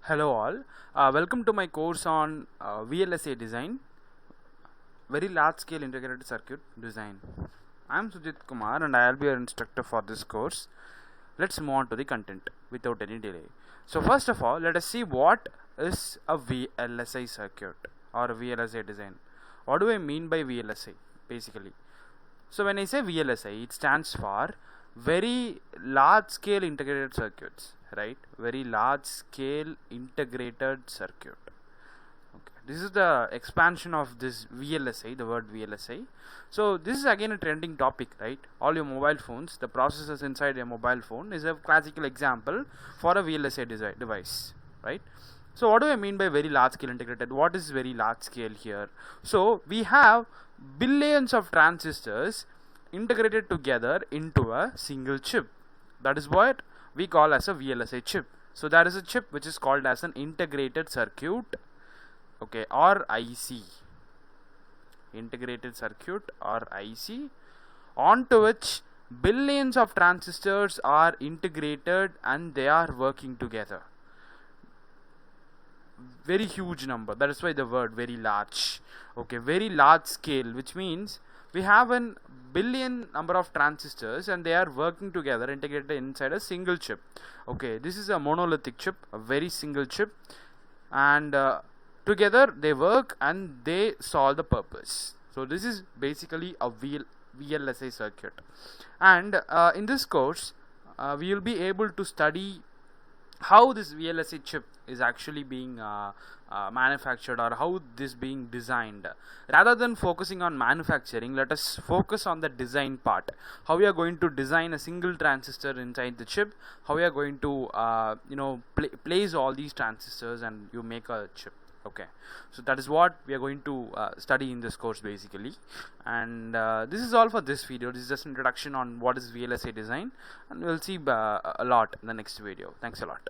Hello all, welcome to my course on VLSI design, very large scale integrated circuit design. I am Sujit Kumar and I will be your instructor for this course. Let's move on to the content without any delay. So first of all, let us see what is a VLSI circuit or a VLSI design. What do I mean by VLSI basically? So when I say VLSI, it stands for very large scale integrated circuits, right? Very large scale integrated circuit. Okay, this is the expansion of this VLSI, the word VLSI. So this is again a trending topic, right? All your mobile phones, the processors inside your mobile phone is a classical example for a VLSI device, right? So what do I mean by very large scale integrated? What is very large scale here? So we have billions of transistors integrated together into a single chip. That is what we call as a VLSI chip. So that is a chip which is called as an integrated circuit, okay, or IC. Integrated circuit or IC, onto which billions of transistors are integrated and they are working together. Very huge number, that is why the word very large. Okay, very large scale, which means we have a billion number of transistors and they are working together, integrated inside a single chip. Okay, this is a monolithic chip, a very single chip, and together they work and they solve the purpose. So this is basically a VLSI circuit, and in this course we will be able to study how this VLSI chip is actually being manufactured, or how this being designed. Rather than focusing on manufacturing, let us focus on the design part. How we are going to design a single transistor inside the chip, how we are going to place all these transistors and you make a chip. Okay, so that is what we are going to study in this course basically, and this is all for this video. This is just an introduction on what is VLSI design, and we'll see a lot in the next video. Thanks a lot.